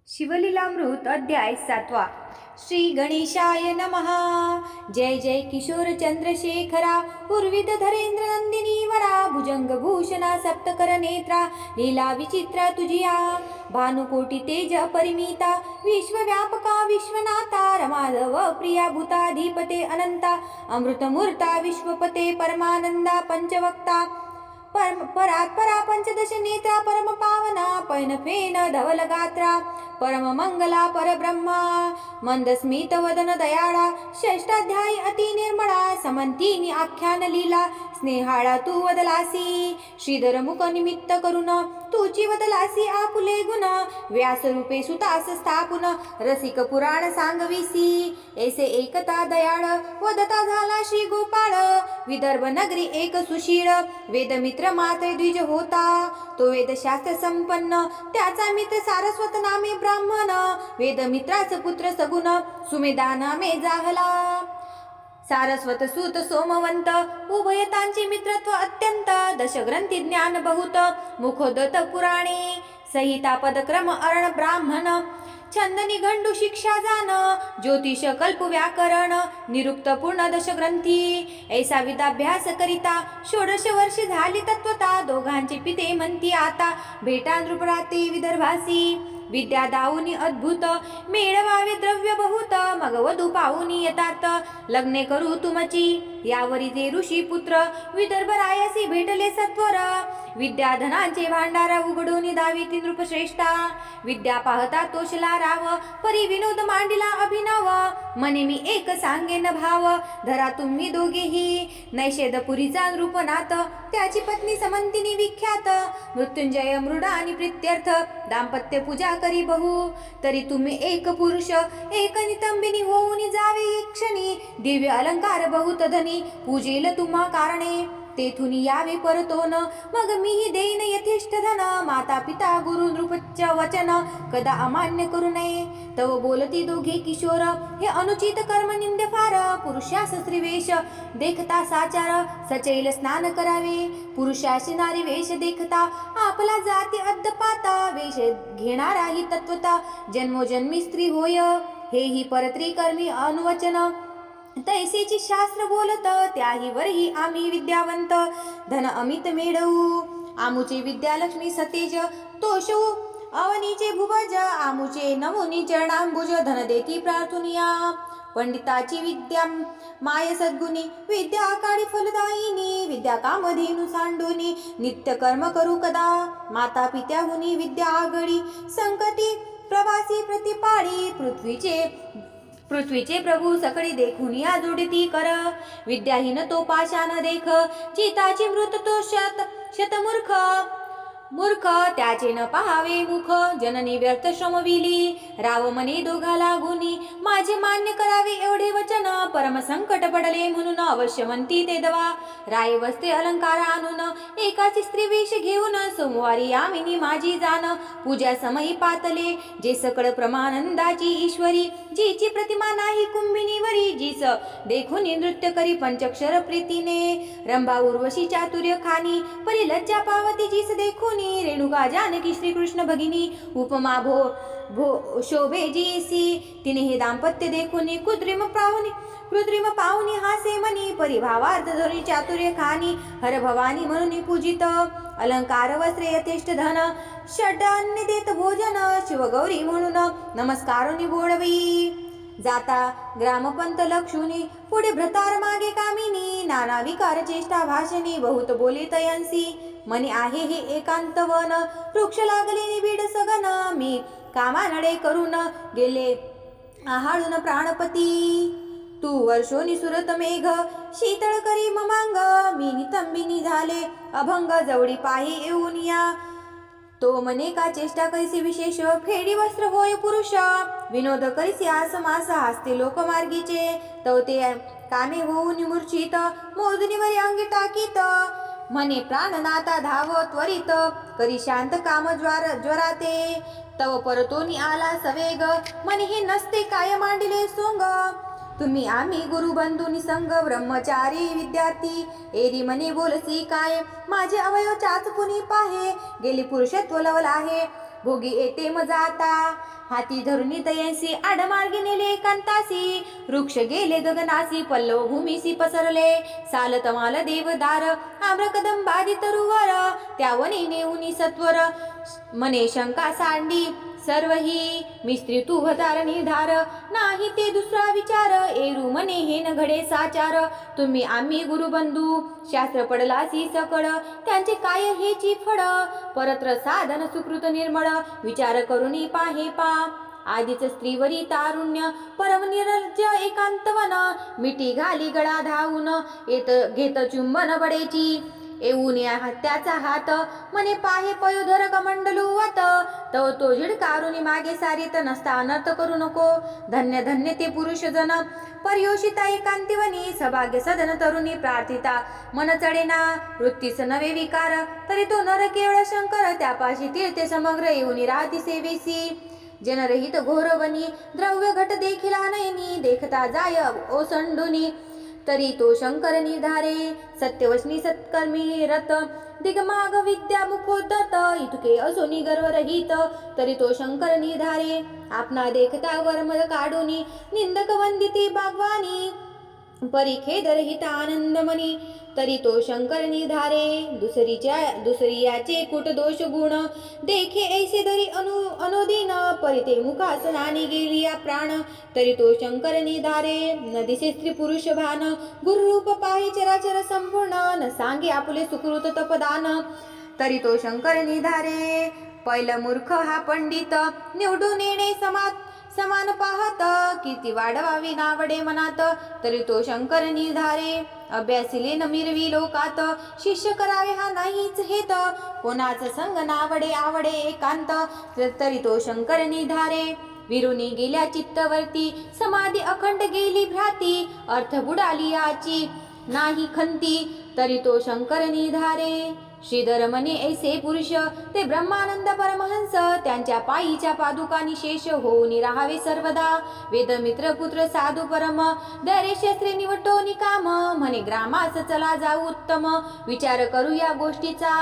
शिवलीलामृत अध्याय 7. श्री गणेशाय नमः. जय जय किशोर चंद्रशेखरा उर्विद धरेंद्र नंदिनी वरा भुजंग भूषणा सप्तकर नेत्रा लीला विचित्रा तुझिया भानुकोटी तेज परिमिता विश्वव्यापका विश्वनाथा रमाधव प्रिया भूताधिपते अनंता अमृतमूर्ता विश्वपते परमानंदा पंचवक्ता परात्परा पंचदश नेत्रा परम पावना पैनफेन धवल गात्रा परम मंगला परब्रह्मा मंदस्मित वदन दयाळा षष्टाध्यायी अति निर्मळा समंतिनी आख्यान लीला स्नेहाळा तू वदलासी श्रीधर मुख निमित्त करुण तुची वदलासी आपुले गुण व्यासरूपे सुतास स्थापुन रसिक पुराण सांगविसी ऐसे एकता दयाळ वदता झाला श्री गोपाळ विदर्भ नगरी एक सुशीळ वेदमित्र मात्र द्विज होता तो वेदशास्त्र संपन्न त्याचा मित्र सारस्वत नामे ब्राह्मण वेदमित्राच पुत्र सगुण सुमेधा नामे जाहला सारस्वत सूत सोमवंत उभयतांचे मित्रत्व अत्यंत दशग्रंथी ज्ञान बहुत मुखोदत पुराणे संहिता पदक्रम अर्ण ब्राह्मण छंद निघंडू शिक्षा जान ज्योतिष कल्प व्याकरण निरुक्त पूर्ण दशग्रंथी ऐसा विद्याभ्यास करिता षोडश वर्षे झाली तत्वता दोघांचे पिते म्हणती आता भेटा नृपराते विदर्भासी विद्या दाऊनी अद्भुत मेळवावे द्रव्य बहुत मग वधू पाऊनी यथार्थ लग्ने करू तुमची यावरी ते ऋषी पुत्र विदर्भ रायासी भेटले सत्वर विद्याधनांचे भांडार उघडून दाविती नृपश्रेष्ठा विद्या पाहता तोषला राव परी विनोद मांडिला अभिनव मने मी एक सांगेन भाव धरा तुम्ही दोघेही नैषेदपुरीचा नृपनाथ त्याची पत्नी समंतिनी विख्यात मृत्युंजय मृडा आणि प्रित्यर्थ दाम्पत्य पूजा करी बहु तरी तुम्ही एक पुरुष एक नितंबिनी होऊन जावे एक क्षणी दिव्य अलंकार बहुत धनी पूजेल तुम्हा कारणे तेथून यावे परतोन मग मीही देईन यथेष्ट धन माता पिता गुरु नृपच्च वचन कदा अमान्य करू नये तव बोलती दोघे किशोर हे अनुचित कर्म निंद फार पुरुषास स्त्रीवेश देखता साचार सचैल स्नान करावे पुरुषाशी नारी वेश देखता आपला जाती अद्दपाता वेश घेणारा ही तत्वता जन्मोजन्मी स्त्री होय हेही परत्री कर्मी अनुवचन तैसेची शास्त्र बोलत त्याही वरही आम्ही विद्यावंत धन अमित मेळवू आमुचे विद्यालक्ष्मी सतेज तोषऊ अवनीचे भुवज आमुचे नमुनी चरणांबुज धन देती प्रार्थुनिया पंडिताची विद्या माय सद्गुणी विद्या काळी फलदायिनी विद्या कामधेनु सांडुनी नित्य कर्म करू कदा माता पित्याहुनी विद्या आगळी संकटी प्रवासी प्रतिपाळी पृथ्वीचे प्रभू सकळी देखून या जोडती कर विद्याहीन तो पाषाण देख चिताची मृत तो शतमूर्ख मूर्ख त्याचे न पहावे मुख जननी व्यर्थ श्रमविली राव मने दोघाला गुणी माझे मान्य करावे एवढे वचन परम संकट पडले म्हणून अवश्य म्हणती ते दवा राय वस्त्रे अलंकार आणून एकाची स्त्री वेश घेऊन सोमवारी यामिनी माझी जाण पूजा समयी पातले जे सकळ प्रमानंदाची ईश्वरी जीची प्रतिमा नाही कुंभिनीवरी जीच देखून नृत्य करी पंचक्षर प्रीतीने रंभा उर्वशी चातुर्य खानी परी लज्जा पावती जीस देखून रेणुका जानकी श्रीकृष्ण भगिनी उपमा भो शोभे जीसी तिने हे दाम्पत्य देखून कृत्रिम पाहुनी हासे मनी परिभावार्थ धरी चातुर्य खानी हर भवानी म्हणून पूजित अलंकार वस्त्रे यथेष्ट धन षडान्य देत भोजन शिवगौरी म्हणून नमस्कारुनी बोळवी जाता ग्रामपंत लक्षुनी पुढे भ्रतार मागे कामिनी नाना विकार चेष्टा भाषणी बहुत बोलित यांसी मनी आहे हे एकांत वन वृक्ष लागले निबिड सगन मी कामानडे करून गेले आहाळून प्राणपती तू वर्षोनी सुरत मेघ शीतळ करी ममांग मी नितंबिनी झाले अभंग जवळी पाही येऊन या तो मने का चेष्टा करीसी विशेष फेडी वस्त्र होय पुरुष विनोद करीसी आसमास हास्ते लोकमार्गीचे तो ते कामे होऊन मूर्छित मोजणीवरी अंगी टाकीत मने प्राणनाथा धाव त्वरित करी शांत काम ज्वराते तव परतोनी आला सवेग मने हे नसते काय मांडिले सोंग तुम्ही आम्ही गुरुबंधू निसंग ब्रह्मचारी विद्यार्थी एरी मने बोलसी काय माझे अवयव चाचपुनी पाहे गेली पुरुषत्व लवल आहे भोगी येते मजा आता. हाती धरुनी तयंसी आडमार्गी नेले एकांतासी. वृक्ष गेले गगनासी पल्लव भूमीसी पसरले. साल तमाल देवदार आम्र कदंबादी तरुवर. त्या वनी नेऊनी सत्वर मने शंका सांडी. सर्व ही मिस्त्री तू भतार निर्धार. नाही ते दुसरा विचार एरू मने हे न घडे साचार. तुम्ही आम्ही गुरुबंधू शास्त्र पडलासी सकळ. त्यांचे काय हेची फळ परत्र साधन सुकृत निर्मळ. विचार करुनी पाहे पा आधीच स्त्रीवरी तारुण्य. परम निर्लज्ज एकांतवन मिठी घाली गळा धावून. येत घेत चुंबन बडेची येऊन त्याचा हात. मने पाहे पयोधर कमंडलू वात. तो झिडकारुनी मागे सारीत नसता अनर्थ करू नको. धन्य धन्य ते पुरुष जन पर्योषिता एकांतिवनी. सभाग्य सदन तरुणी प्रार्थिता मन चढेना. वृत्तीस नवे विकार तरी तो नर केवळ शंकर. त्यापाशी तीर्थे समग्र येऊनी राहती सेवेसी. जनरहित घोरवनी द्रव्य घट देखिला नयनी. देखता जाय ओसंडुनी तरी तो शंकर निर्धारे. सत्यवशनी सत्कर्मी रत दिगमाग विद्या मुखोदत. इतके असोनी गर्वरहित तरी तो शंकर निर्धारे. आपणा देखता वर्म काढुनी निंदक वंदिती बागवानी. परिखेदरहित आनंदमनी तरी तो शंकर निर्धारे. दुसरी याचे कुट दोष गुण देखे ऐसे तरी अनुदीन. परिते मुखासनानी गेली या प्राण तरी तो शंकर निर्धारे. न दिसे स्त्री पुरुष भान गुरुरूप पाहे चराचर संपूर्ण. न सांगे आपुले सुकृत तपदान तरी तो शंकर निर्धारे. पैल मूर्ख हा पंडित निवडून येणे समान पाहत. कीर्ती वाढवावी नावडे मनात तरी तो शंकर निर्धारे. अभ्यासिले न मिरवी लोकात शिष्य करावे हा नाहीच हेत. कोणाच संग नावडे आवडे एकांत तरी तो शंकर निर्धारे. विरुनी गेल्या चित्तवरती समाधी अखंड गेली भ्राती. अर्थ बुडाली याची नाही खंती तरी तो शंकर निर्धारे. श्रीधर मने ऐसे पुरुष ते ब्रह्मानंद परमहंस. त्यांच्या पायीच्या पादुका निशेष होऊन राहावे सर्वदा. वेदमित्र पुत्र साधू परम दरे शस्त्रे निवटो निकाम. म्हणे ग्रामास चला जाऊ उत्तम विचार करू या गोष्टीचा.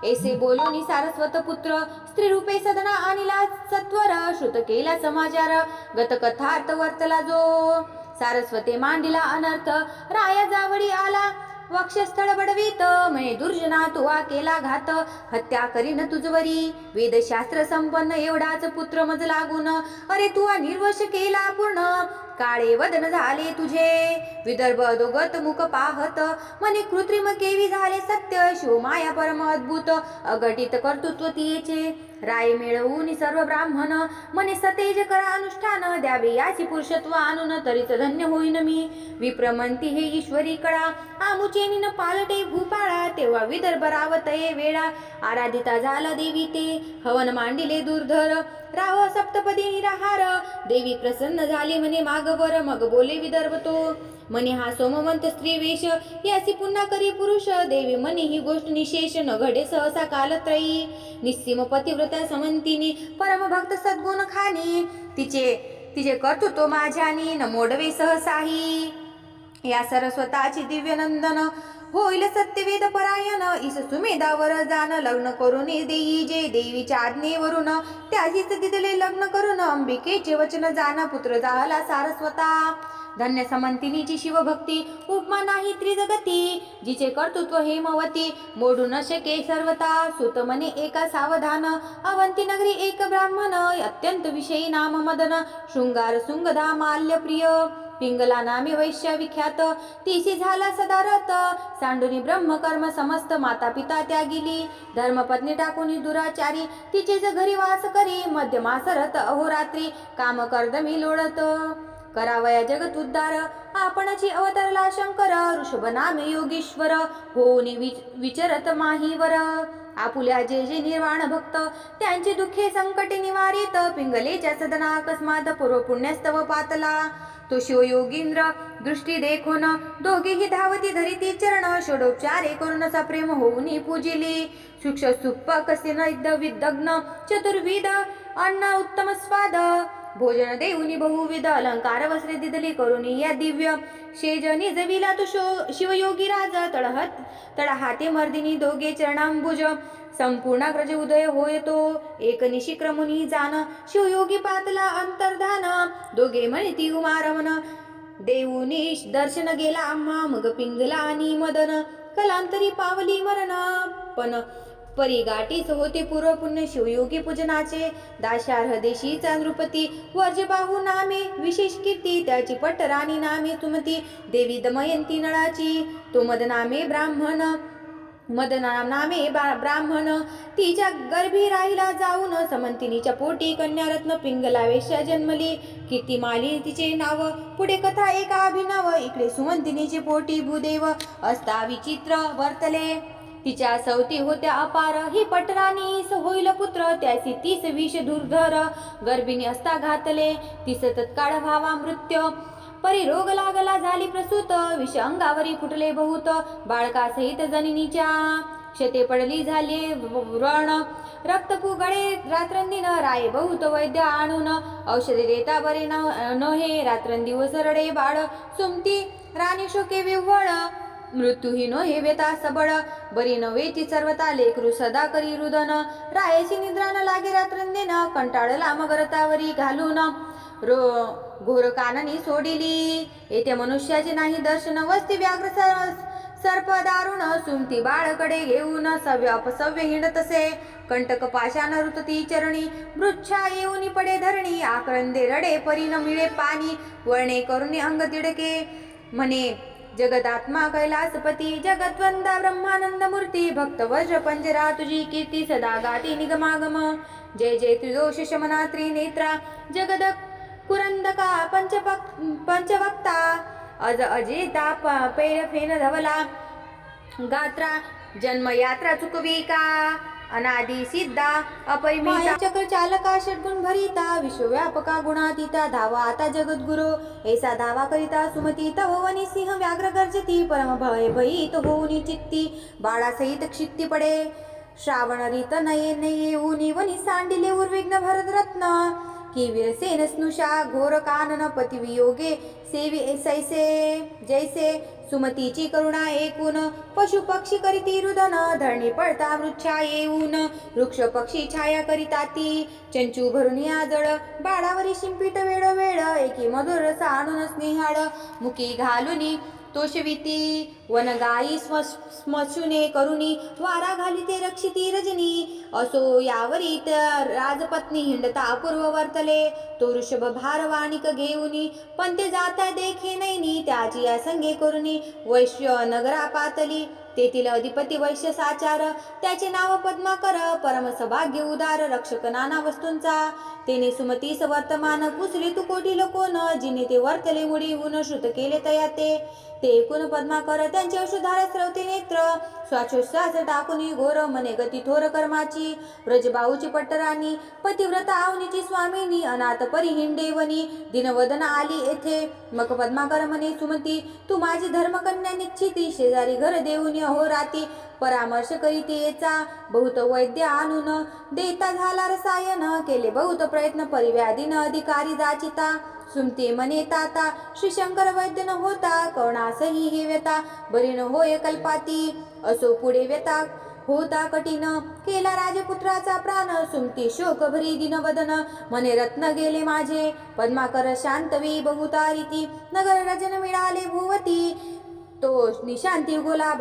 ऐसे बोलूनी सारस्वत पुत्र स्त्री रूपे सदना आणिला सत्वर. श्रुत केला समाचार गत कथार्थ वर्तला जो. सारस्वते मांडिला अनर्थ राया जावडी आला. वक्षस्थळ बडवीत म्हणे दुर्जना तुवा केला घात. हत्या करीन तुझवरी वेदशास्त्र संपन्न एवढाच पुत्र मज लागून. अरे तुवा निर्वश केला पूर्ण काळे वदन झाले तुझे. विदर्भ अधोगत मुख पाहत म्हणे कृत्रिम केवी झाले सत्य. शिवमाया परम अद्भुत अघटित कर्तृत्व तिचे. राय मिळवून सर्व ब्राह्मण म्हणे सतेज करा अनुष्ठान. द्यावे याची पुरुषत्व आणून तरीच धन्य होईन मी. विप्रमंती हे ईश्वरी कळा आमुचेनी न पालटे भूपाळा. तेव्हा विदर्भ रावतये वेळा आराधिता झाला देवी ते. हवन मांडिले दुर्धर राव सप्तपदी निराहार. देवी प्रसन्न झाली म्हणे मागवर मग बोले विदर्भ तो. म्हणे हा सोमवंत स्त्री वेश यासी पुन्हा करी पुरुष. देवी म्हणे ही गोष्ट निशेष न घडे सहसा कालत्रयी. निस्सीम पतिव्रता समंतिनी परमभक्त सद्गुण खानी. तिचे कर्तृत्व माझ्यानी न मोडवे सहसाही. या सरस्वताची दिव्यनंदन होईल सत्यवेद परायण. ईस सुमेधावर जाण लग्न करून देई जे देवीच्या आज्ञेवरून. त्याचीच दिदले लग्न करून अंबिकेचे वचन जाण पुत्र झाला सारस्वता. धन्य समंतिनीची शिवभक्ती उपमा नाही त्रिजगती. जिचे कर्तृत्व हेमवती मोडू न शके सर्वता. सुत मने एका सावधान अवंती नगरी एक ब्राह्मण. अत्यंत विषयी नाम मदन शृंगार सुंगधा माल्य प्रिय. पिंगला नामे वैश्य विख्यात तिसी झाला सदारत. सांडुनी ब्रह्मकर्म समस्त माता पिता त्यागिली. धर्मपत्नी टाकुनी दुराचारी तिचेच घरी वास करी. मध्यमासरत अहोरात्री काम कर्दमी लोळत. करावया जगत उद्धार आपणची अवतरला शंकर. ऋषभ नामे योगेश्वर होऊन विचरत माहीवर. आपुल्या जे जे निर्वाण भक्त त्यांची दुःखे संकटे निवारित. पिंगलेच्या सदना अकस्मात पूर्व पुण्यस्तव पातला. तो शिवयोगींद्र दृष्टी देखून दोघेही धावती धरिती चरण षोडोपचारे करून असा प्रेम होऊन पूजिली. सूक्ष्म सुप्प कसे विदग्न चतुर्विध अन्न उत्तम स्वाद भोजन देऊनी बहुविध अलंकार वस्त्रे दिदली करुणी या दिव्य शेज निजविला तो शिवयोगी राज तळहाते मर्दिनी दोघे चरणांबुज संपूर्ण ग्रज उदय होय तो एक निशिक्रमुनी जान शिवयोगी पातला अंतर्धान दोघे म्हणती उमारमन देऊनी दर्शन गेला आम्हा मग पिंगला आणि मदन कलांतरी पावली मरण पण परिगाठीच होते पूर्व पुण्य शिवयोगी पूजनाचे दाशार्ह देशीचा नृपती वर्जबाहू नामे विशेष कीर्ती त्याची पट्टराणी नामे सुमती देवी दमयंती नळाची तो मदनामे ब्राह्मण तिच्या गर्भी राहिला जाऊन समंतिनीच्या पोटी कन्यारत्न पिंगला वेश्या जन्मली कीर्तिमाली तिचे नाव पुढे कथा एका अभिनव इकडे सुमंतिनीचे पोटी भूदेव असता विचित्र वर्तले तिच्या सवती होत्या अपार ही पटराणी होईल पुत्र त्याची 30 विष दुर्धर गर्भिणी असता घातले तीस तत्काळ व्हावा मृत्यू परी रोग लागला झाली प्रसूत विष अंगावरी फुटले बहुत बाळकासहित जननीच्या क्षते पडली झाले व्रण रक्त फुगळे रात्रंदिन राये बहुत वैद्य आणून औषधे देता बरे नव्हे रात्रंदिवस रडे बाळ सुमती राणी शोके विव्हळ मृत्यूही नव्हे व्यथा सबळ बरी नव्हे ती सर्वता लेकरू सदा करी रुदन रायाची निद्रा न लागे रात्रंदिन कंटाळला मग रथावरी घालून घोर काननी सोडिली येथे मनुष्याचे नाही दर्शन वस्ती व्याघ्र सर्प दारुण सुमती बाळकडे घेऊन सव्य अपसव्य हिंडतसे कंटक पाशान रुतती चरणी मृच्छा येऊनी पडे धरणी आक्रंदे रडे परी न मिळे पाणी वळणे करुणी अंग तिडके म्हणे जगदात्मा कैलासपती जगद्वंदा ब्रह्मानंद मूर्ती भक्त वज्र पंजरा तुझी कीर्ती सदा गाती निगमागम जय जय त्रिदोष शमना त्रिनेत्रा जगद कुरंदका पंचवक्ता अजेता पैर फेन धवला गात्रा जन्मयात्रा चुकवी का अनादि सिद्धा अपरिमेय चक्र चालका षड्गुण भरिता विश्वव्यापका गुणातीता धावा आता जगद्गुरु ऐसा धावा करिता सुमती तव वनी सिंह व्याघ्र गर्जती परम भय भयित होऊनी चित्ती बाळासहित क्षिप्ती पडे श्रावण रीत नये नये ऊनी वनी सांडिले उर्विघ्न भरत रत्न की विरसेन स्नुषा घोर कानन पतिवियोगे सेवी सैसे जैसे सुमतीची करुणा ऐकून पशु पक्षी करीती रुदन धरणी पडता वृक्षा येऊन वृक्ष पक्षी छाया करिता ती चंचू भरून आजळ बाळावरी शिंपीट वेळोवेळ एकी मधुर रस आणून स्नेहाळ मुकी घालुनी तोषविती वनगाई स्मशुने करुणी वारा घालिते रक्षिती रजनी असो यावरी राजपत्नी हिंडता अपूर्व वर्तले तो ऋषभ भारवाणिक घेऊनी पण ते जाता देखे नैनी त्याची या संगे करुणी वैश्य नगरा पातली तेथील अधिपती वैश्य साचार त्याचे नाव पद्माकर परम सौभाग्य उदार रक्षक नाना वस्तूंचा तेने सुमतीस वर्तमान पुसली तू कोटी लोकोन जिने ते वर्तले मुडी ऊन श्रुत केले तया ते एकूण पद्माकर त्यांचे अश्रुधारा स्रवते नेत्र श्वासोश्वास टाकुनी घोर मने गती थोर कर्माची व्रजबाऊची पट्टराणी पतिव्रता आवनीची स्वामिनी अनाथ परी हिंडेवनी दिनवदन आली येथे मग पद्माकर म्हणे सुमती तू माझी धर्मकन्या निश्चिती शेजारी घर देऊनी अहोराती परामर्श करीते येचा बहुत वैद्य आणून देता झाला रसायन केले बहुत प्रयत्न परिव्याधीन अधिकारी जाचिता सुमती मने ताता श्री शंकर वैद्य न होता कवणासही हे व्यथा बरी न होय कल्पाती असो पुढे व्यथा होता कठीण केला राजपुत्राचा प्राण सुमती शोक भरी दिनवदन मने रत्न गेले माझे पद्माकर शांतवी बहुतारिती नगर रजन मिळाले भुवती तो निशांती गोला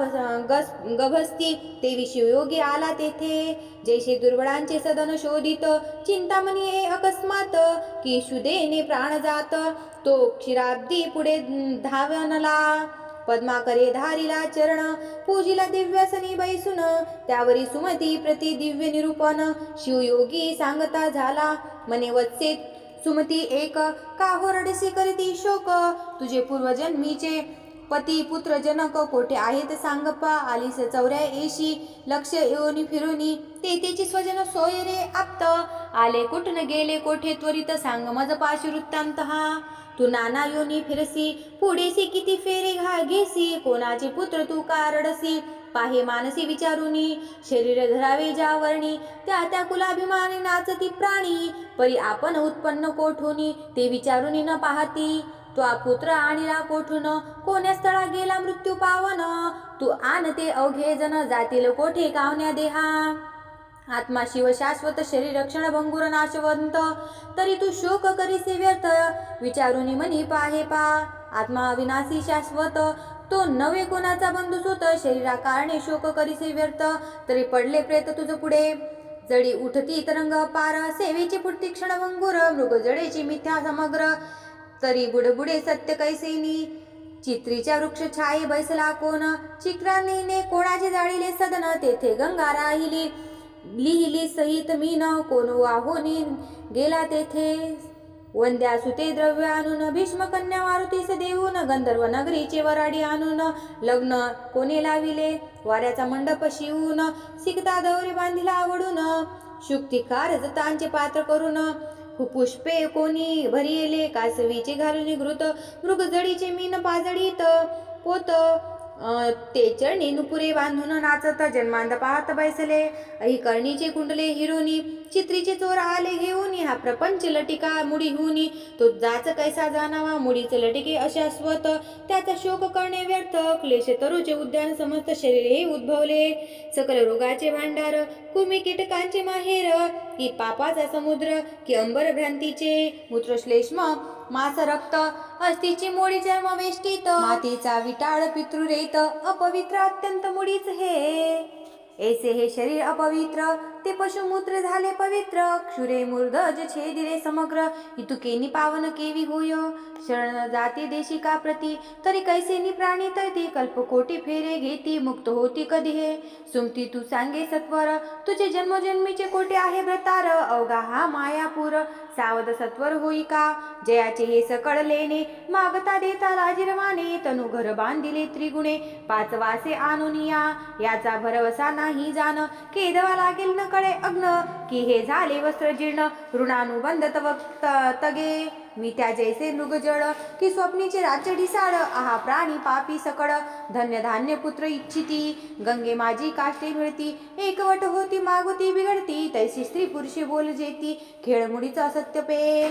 गभस्ती तेवी शिवयोगी आला तेथे जैसे दुर्बळांचे सदन शोधित चिंतामणी अकस्मात की शुदेने प्राण जात तो क्षीराब्दी पुढे धावनला पद्माकरे धारिला चरण पूजिला दिव्यासनी बैसून त्यावरी सुमती प्रति दिव्य निरूपण शिवयोगी सांगता झाला मने वत्से सुमती एक का होरडसी करीती शोक तुझे पूर्वजन्मीचे पती पुत्र जनक कोठे आहेत सांगप्पा आलीस 84 लक्ष येऊनी फिरूनी तेथेची स्वजन सोय रे आप्त आले कुठून गेले कोठे त्वरित सांग मज पाशी वृत्तांत हा तू नाना योनी फिरसी, पुढेसी किती फेरे घेसी, कोणाचे पुत्र तू कारडसी, पाहे मानसी विचारुनी, शरीर धरावे ज्यावर्णी, त्या त्या कुलाभिमानी नाचती प्राणी, परी आपण उत्पन्न कोठूनी, ते विचारुनी न पाहती, तो पुत्र आणिला कोठून, कोण्या स्थळा गेला मृत्यू पावन, तू आणते अवघे जन, जातील कोठे कावण्या देहा, आत्मा शिव शाश्वत, शरीर रक्षण भंगुर नाशवंत, तरी तू शोक करीसे व्यर्थ, विचारुनी मनी पाहे पा, आत्मा अविनाशी शाश्वत, तो नवे कोणाचा बंधू सुत, शरीरा कारणे शोक करीसे व्यर्थ, तरी पडले प्रेत तुझ पुढे, जडी उठती तरंग पार, सेवेची पुढती क्षण भंगुर, मृग जडेची मिथ्या समग्र, तरी बुडबुडे सत्य कैसेनी, चित्रीच्या वृक्ष छाये बैसला कोण, चित्राने कोणाचे जाळीले सदन, तेथे गंगा राहिली, लिहिली सहित मीन, कोण वाहोनी गेला तेथे, वंद्या सुते द्रव्य आणून, भीष्म कन्या मारुतीस देऊन, गंधर्व नगरीचे वराडी आणून, लग्न कोणी लाविले, वाऱ्याचा मंडप शिवून, सिकता दौरी बांधिला आवडून, शुक्तिकार जतांचे पात्र करून, पुष्पे कोणी भरिले, कासवीचे घालून घृत, मृगजडीचे मीन पाजडीत पोत, ते चरणी नुपुरे बांधून नाचत, जन्मांध पाहत बैसले, अही कर्णीचे कुंडले हिरोनी, चित्रीचे चोर आले घेऊन, हा प्रपंच लटिका मुडी होऊनी, तो जाच कैसा जाणावा, मुडीचे लटिके अशाश्वत, त्याचा शोक करणे व्यर्थ, क्लेश तरुचे उद्यान, समस्त शरीर हे उद्भवले, सकल रोगाचे भांडार, कुमी कीटकांचे माहेर, की पापाचा समुद्र, की अंबर भ्रांतीचे मूत्रश्लेष्म, मास रक्त, अस्थिची मोडी चर्म वेष्टीत, मातीचा विटाळ पितृरेत, अपवित्र अत्यंत मुडीच हे, ऐसे हे शरीर अपवित्र, ते पशुमूत्र झाले पवित्र, क्षुरे मूर्धज छेदिले समग्र, इतुकेनी पावन केवी होय, शरण जाती देशिका प्रती, तरी कैसेनी प्राणी तळती, कल्पकोटी फेरे घेती, मुक्त होती कधी हे, सुमती तू सांगे सत्वर, तुझे जन्मजन्मीचे कोटे आहे व्रतार, अवघा हा मायापूर, सावध सत्वर होई का, जयाचे हे सकळ लेणे, मागता देता लाजिरवाने, तनु घर बांधिले त्रिगुणे, पाच वासे आणुनिया, याचा भरवसा नाही जाण, केदवा लागेल न कळे अग्न, की हे झाले वस्त्र जीर्ण, ऋणानुबंध तव तगे, मी त्या जैसे मृगजड, की स्वप्नीचे राज्य ढिसाळ, आहा प्राणी पापी सकळ, धन्य धान्य पुत्र इच्छिती, गंगे माझी काष्टे मिळती, एकवट होती मागुती बिघडती, तैसी स्त्री पुरुषे बोल जेती, खेळमुडीचा असत्य पे,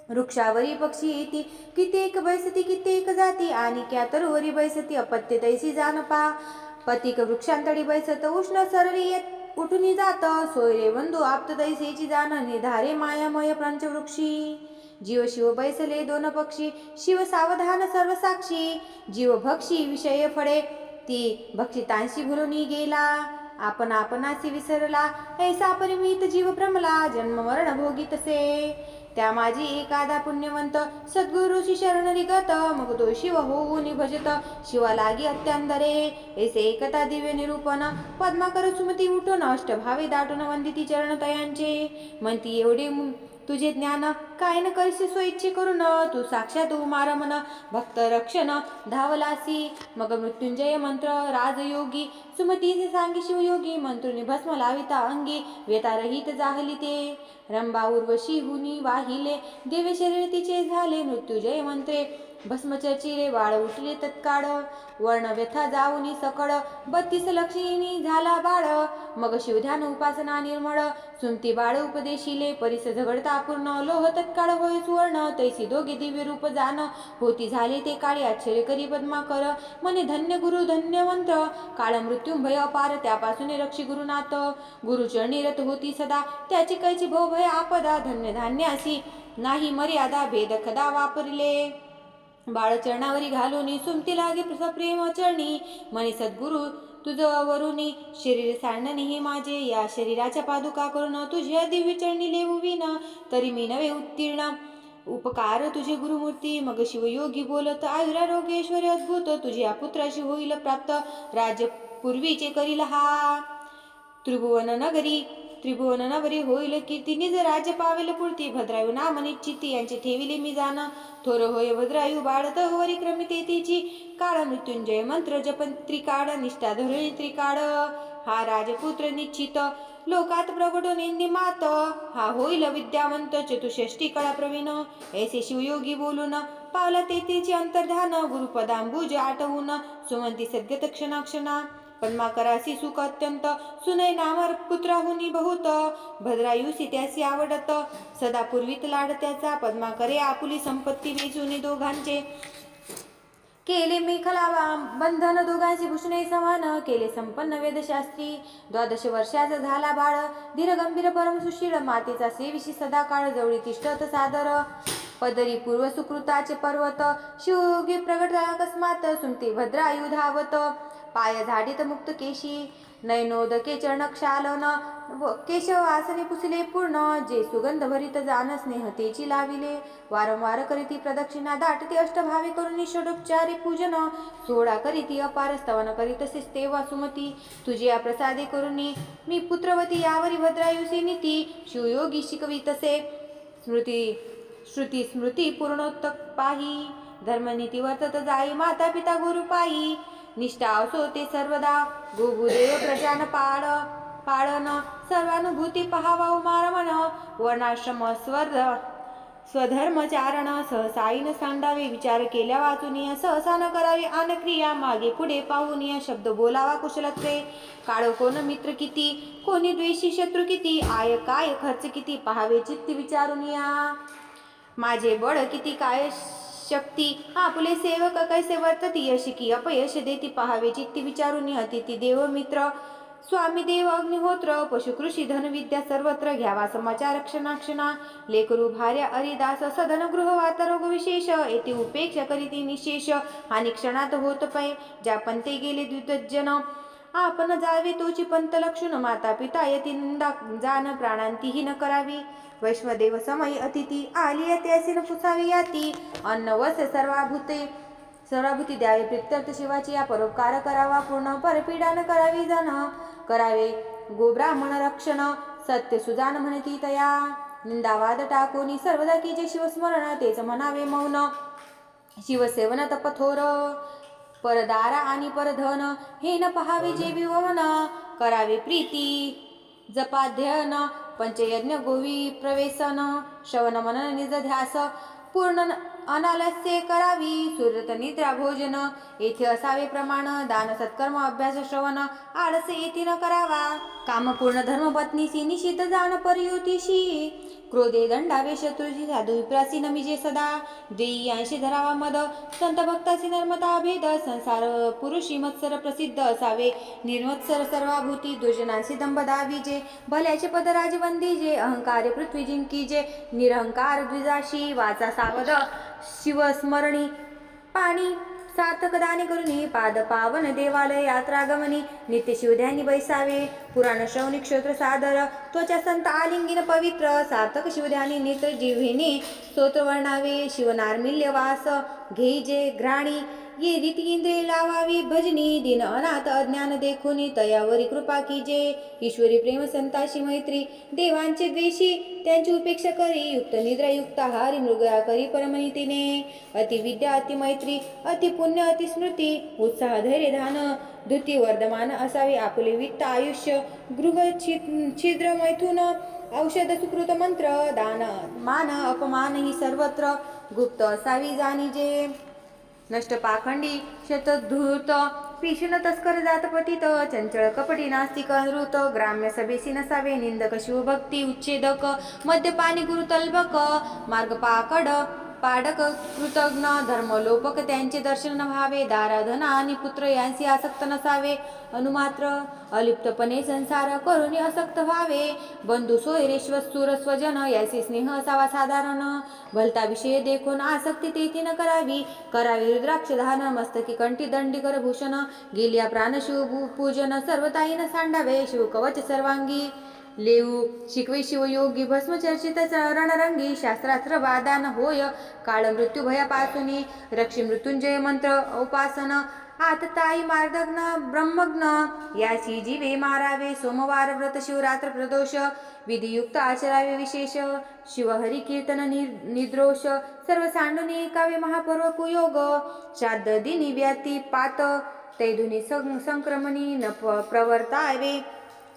वृक्षावरी पक्षी येती, कित्येक बैसती कित्येक जाती, आणि क्या तरुवरी बैसती, अपत्य तैसी जानपा, पतिक वृक्षांतडी बैसत, उष्ण सररी येत उठून जात, सोयरे बंधू आप्त तैसेची जाण, निधारे मायामय पंचवृक्षी, जीव शिव बैसले दोन पक्षी, शिव सावधान सर्व साक्षी, जीव भक्षी विषय फळे, ती भक्षितांशी भुलूनी गेला, आपण आपणासी विसरला, ऐसा परिमित जीव भ्रमला, जन्म मरण भोगीतसे, त्या माझी एखादा पुण्यवंत, सद्गुरुची शरण निगत, मग तो शिव होऊन भजत, शिवा लागी अत्यांदरे, ऐसे एकता दिव्य निरूपण, पद्माकर सुमती उठून, अष्टभावे दाटून वंदिती चरण तयांचे, म्हणती एवढे तुझे ज्ञान, काय न करशी स्वइच्छे करून, तू साक्षात उमारमन, भक्त रक्षण धावलासी, मग मृत्युंजय मंत्र राजयोगी, सुमतीचे सांगी शिवयोगी, मंत्रुनी भस्म लाविता अंगी, वेतारहित जाहली ते, रंबा उर्वशी हुनी वाहिले, देवे शरीर तिचे झाले, मृत्युजय मंत्रे भस्म चर्चिले, बाळ उठले तत्काळ, वर्ण व्यथा जाऊनी सकळ, 32 लक्षिणी झाला बाळ, मग शिवध्यान उपासना निर्मळ, सुमती बाळ उपदेशिले, परिस झगडता पूर्ण, लोह तत्काळ होय सुवर्ण, तैसी दोघे दिव्य रूप जाण, होती झाले ते काळी आश्चर्य करी पद्माकर, मने धन्य गुरु धन्य मंत्र, काळ मृत्युंभय अपार, त्यापासून रक्षी गुरुनाथ, गुरुचरणी रत होती सदा, त्याची कैची भोभय आपदा, धन्य धान्यासी नाही मर्यादा, भेद खदा वापरले, बाळ चरणावरी घालूनी, सुमती लागे प्रेम चरणी, मनी सद्गुरु तुझ वरुणी, शरीर सांडणे हे माझे, या शरीराच्या पादुका करून, तुझ्या दिव्य चरणी लेववीन, तरी मी नवे उत्तीर्ण, उपकार तुझे गुरुमूर्ती, मग शिवयोगी बोलत, आयुरारोग्येश्वरी अद्भुत, तुझ्या पुत्राशी होईल प्राप्त, राज्य पूर्वीचे करील हा, त्रिभुवन नगरी त्रिभुवनवरी होईल कीर्ती निज राज्य पावेल पुरती भद्रायू नाम निश्चिती यांचे ठेविले मी जाण थोर होय भद्रायू बाळत वरी क्रमिते तिची काळ मृत्युंजय मंत्र जपन त्रिकाळ निष्ठा धरुणी त्रिकाळ हा राजपुत्र निश्चित लोकात प्रगटो नेंदी मात हा होईल विद्यावंत चतुष्षष्टी कळा प्रवीण ऐसे शिवयोगी बोलून पावला तेथेचे अंतर्धान गुरुपदांबुज आटवून सुमंती सद्गत क्षणाक्षणा पद्माकरासी सुख अत्यंत सुनय नामर पुत्राहुनी बहुत भद्रायुसी त्यासी आवडत सदा पूर्वीत लाड त्याचा पद्माकरे आपुली संपत्ती वेचून दोघांचे केले मेखला बंधन दोघांची भूषणे समान केले संपन्न वेदशास्त्री 12 वर्षाचा झाला बाळ धीर गंभीर परम सुशील मातेचा सेविषी सदा काळ जवळी तिष्ठत सादर पदरी पूर्व सुकृताचे पर्वत शिवयोगी प्रगट अकस्मात सुमती भद्रायू धावत पाय झाडीत मुक्त केशी नयनोदके चरणक्षालन केशव आसने पुसले पूर्ण जे सुगंध भरित जान स्नेह तेची लाविले वारंवार करीती प्रदक्षिणा दाटते अष्टभावी करून षडोपचारी पूजन सोहळा करीती अपार स्तवन करीत तेव्हा सुमती तुझे प्रसादे करुणी मी पुत्रवती यावरी भद्रायुसी नीती शिवयोगी शिकवी तसे श्रुती स्मृती पूर्णोत्तक पाही धर्मनीती वर्तत जाई माता पिता गुरु पायी निष्ठा असो ते सर्वदा गोभूदेव प्रजान पाळन सर्वानुभूती पहावा उमारमन वर्णाश्रम स्वधर्मचारण सहसाईन सांडावे विचार केल्या वाचुनिया सहसा न करावी आन क्रिया मागे पुढे पाहूनिया शब्द बोलावा कुशलत्वे काळ कोण मित्र किती कोणी द्वेषी शत्रू किती आय काय खर्च किती पहावे चित्ती विचारुनिया माझे बळ किती काय शक्ती आपुले सेवक कैसे वर्तती यश की अपयश देती पहावे चित्ती विचारून अतिथी देव मित्र स्वामी देव अग्निहोत्र पशुकृषी धनविद्या सर्वत्र घ्यावा समाचार क्षणाक्षणा लेकरू भार्या अरिदास सदन गृह वातरोग विशेष येथे उपेक्षा करीती निशेष हानी क्षणात होत पै ज्या पंते गेले द्वितजन आपण जावे तोची पंत लक्षण माता पिता यती निंदा जान प्राणांतीही न करावी वैष्णदेव समय अतिथी आली त्यासी न पुसावी याती अन्न वस सर्वाभूती द्यावे प्रित्यर्थ शिवाची या परोपकार करावा पूर्ण परपीडा न करावी जन करावे गोब्राह्मण रक्षण सत्य सुजान म्हणती तया निंदावाद टाकोनी सर्वदा की जे शिवस्मरण तेच म्हणावे मौन शिवसेवन तपथोर परदारा आणि परधन हे न पहावे जे विववन करावे प्रीती जपाध्ययन पंचयज्ञ गोवी प्रवेशन श्रवण मनन निज ध्यास पूर्ण अनालस्य करावी सुरत निद्रा भोजन येथे असावे प्रमाण दान सत्कर्म अभ्यास श्रवण आळस येथे न करावा काम पूर्ण धर्मपत्नीसी निषिद्ध जाण परयुतीशी क्रोधे दंडावे शत्रुची साधू विप्रासी नमिजे सदा देई अंशी धरावा मद संत भक्तासी नर्मदा भेद संसार पुरुषी मत्सर प्रसिद्ध असावे निर्मत्सर सर्वाभूती दुर्जनांशी दंभ दाविजे भल्याचे पद राजवंदीजे अहंकार पृथ्वी जिंकीजे निरहंकार द्विजाशी वाचा सावध शिवस्मरणी पाणी सार्थक दाने करुनी पाद पावन देवालय यात्रागमनी नित्य शिवध्यानी बैसावे पुराण श्रवणी क्षोत्र सादर त्वचा संत आलिंगिन पवित्र सार्थक शिवध्यानी नेत्र जिव्हेने स्तोत्र वर्णावे शिवनार्मिल्य वास घेईजे घ्राणी ये रीती इंद्रिय लावावी भजनी दिन अनाथ अज्ञान देखुनी तयावरी कृपा कीजे ईश्वरी प्रेम संताशी मैत्री देवांचे द्वेषी त्यांची उपेक्षा करी युक्त निद्रा युक्त आहारी मृगया करी परमनितीने अति विद्या अति मैत्री अति पुण्य अति स्मृती उत्साह धैर्य धान धृती वर्धमान असावे आपले वित्त आयुष्य गृह छिद्र मैथुन औषध सुकृत मंत्र दान मान अपमान ही सर्वत्र गुप्त असावी जाणीजे नष्ट पाखंडी शतधूर्त पिशीन तस्कर जातपतित चंचळ कपटी नास्तिक नृत ग्राम्य सभेसी नसावे निंदक शिवभक्ती उच्छेदक मद्यपानी गुरुतल्बक मार्ग पाडक कृतज्ञ धर्मलोपक त्यांचे दर्शन न व्हावे दाराधना आणि पुत्र यांसी आसक्त नसावे अनुमात्र अलिप्तपणे संसार करुणी असक्त व्हावे बंधू सोयरेश्वर सुर स्वजन यासी स्नेह असावा साधारण भलता विषय देखून आसक्ती तेथे न करावी रुद्राक्ष धान मस्तकी कंठी दंडीकर भूषण गेल्या प्राण शिव पूजन सर्वताई न सांडावे शिवकवच सर्वांगी लेऊ शिकवे शिवयोगी भस्मचर्चित रणरंगी शास्त्रास्त्र वादान होय काळ मृत्यू भयापासून रक्षी मृत्युंजय मंत्र उपासन आतताई मार्दग्न ब्रह्मग्न याची जीवे मारावे. सोमवार व्रत शिवरात्र प्रदोष विधियुक्त आचरावे विशेष. शिवहरी कीर्तन निद्रोष सर्व सांडून ऐकावे महापर्व कुयोग. श्राद्ध दिनी व्यतिपात तैधुनी संक्रमणी न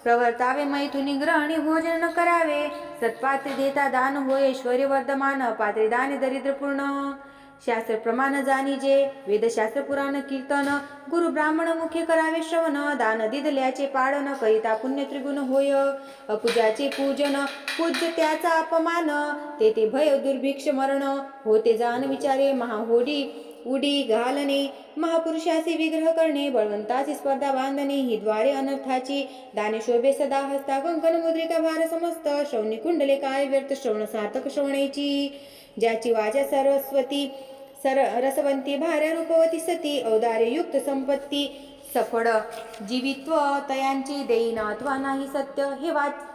प्रवर्तावे मैथुनी ग्रहणी भोजन न करावे. सत्पात्री देता दान होय ऐश्वर्य वर्धमान. पात्री दाने दरिद्रपूर्ण शास्त्र प्रमाण जाणीजे. वेदशास्त्र पुराण कीर्तन गुरु ब्राह्मण मुखे करावे श्रवण. दान दिदल्याचे पाळन करिता पुण्य त्रिगुण होय. अपूजाचे पूजन पूज्य त्याचा अपमान. तेथे भय दुर्भिक्ष मरण होते जाण विचारे. महाहोडी उडी घालणे महापुरुषाचे विग्रह करणे. बळवंताची स्पर्धा बांधणे ही द्वारे अनर्थाची. दाने शोभे सदा हस्ता कंकण मुद्रिका भार समस्त. श्रवणी कुंडले काय व्यर्थ श्रवण सार्थक श्रवणेची. ज्याची वाचा सरस्वती रसवंती भार्या रूपवती सती. औदार्य युक्त संपत्ती सफळ जीवित्व तयांची देईन अथवा नाही सत्य.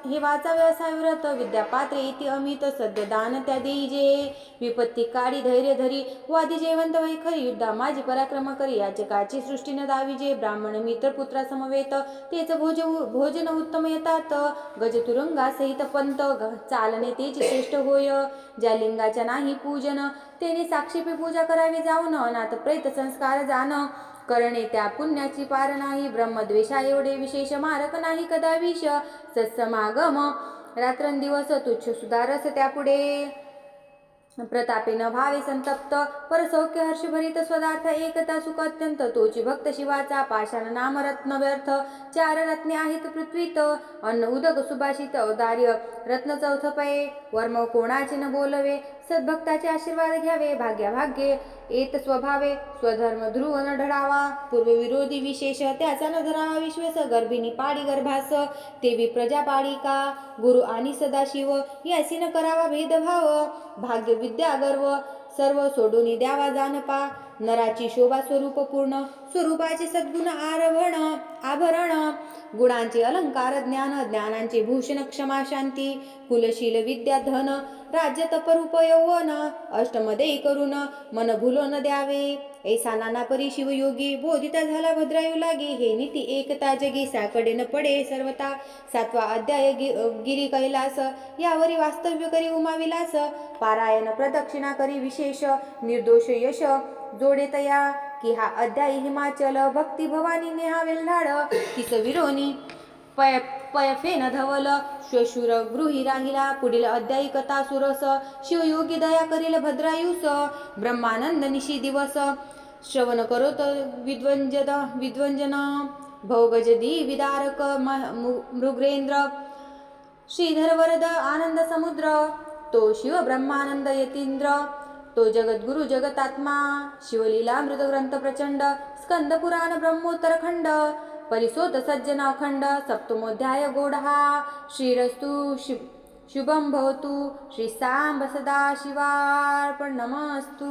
हे वाचा व्यवसाय व्रत विद्यापात्रे इति अमित. सद्य दान त्या देईजे. विपत्ती काळी धैर्य धरी वादी जयवंत वै खरी. युद्धा माझी पराक्रम करी याचकाची सृष्टी न दाविजे. ब्राह्मण मित्र पुत्रा समवेत तेच भोजन उत्तम येतात. गजतुरुंगा सहित पंत चालणे तेच श्रेष्ठ होय. ज्या लिंगाच्या नाही पूजन तेने साक्षीपी पूजा करावी जाऊन. अनाथ प्रेत संस्कार जाण करणे त्या पुण्याची पार नाही. ब्रह्मद्वेषा एवढे विशेष मारक नाही कदा विष. सत्समागम रात्रंदिवस तुच्छ सुधारस त्यापुढे. प्रतापे न भावे संतप्त परसौख्य हर्षभरित स्वदार्थ. एकता सुख अत्यंत तोची भक्त शिवाचा. पाषाण नाम रत्न व्यर्थ चार रत्ने आहेत पृथ्वीत. अन्न उदक सुभाषित औदार्य रत्न चौथ पये. वर्म कोणाचे न बोलवे सद्भक्ताचे आशीर्वाद घ्यावे. भाग्याभाग्ये येत स्वभावे स्वधर्म ध्रुव न ढळावा. पूर्वविरोधी विशेष त्याचा न धरावा विश्वास. गर्भिणी पाडी गर्भास तेवी प्रजा पाडिका. गुरु आणि सदाशिव यासी न करावा भेदभाव. भाग्य विद्या गर्व सर्व सोडून द्यावा जानपा. नराची शोभा स्वरूप पूर्ण स्वरूपाचे सद्गुण आभरण. गुणांचे अलंकार ज्ञान ज्ञानांचे भूषण क्षमा शांती. कुलशील विद्या धन राज्य तपरूप यौवन. अष्टमध्ये करून मन भुलो न द्यावे. ऐसा नाना परी शिवयोगी बोधिता झाला भद्रायू लागे. हे नीती एकता जगी साकडे न पडे सर्वता. 7वा अध्याय गिरी कैलास यावरी वास्तव्य करी उमाविलास. पारायण प्रदक्षिणा करी विशेष निर्दोष यश जोडे तया. की हा अध्याय हिमाचल भक्ती भवानी नेहा वेल्हाड. किस विरोनी पयफेन धवल श्वशुर गृही राहिला. पुढील अध्यायी कथा सुरस शिवयोगी दया करील भद्रायुस. ब्रह्मानंद निशी दिवस श्रवण करोत विद्वंजन. भौगजदी विदारक मृगेंद्र. श्रीधर वरद आनंद समुद्र. तो शिव ब्रह्मानंद यतींद्र. तो जगद्गुरु जगतात्मा. शिवलीलामृत ग्रंथ प्रचंड. स्कंद पुराण ब्रह्मोत्तरखंड. परिसोत सज्जन अखंड. सप्तमोध्याय गोडहा. श्रीरस्तु शुभं भवतु. श्री सांब सदा शिवार्पणमस्तु.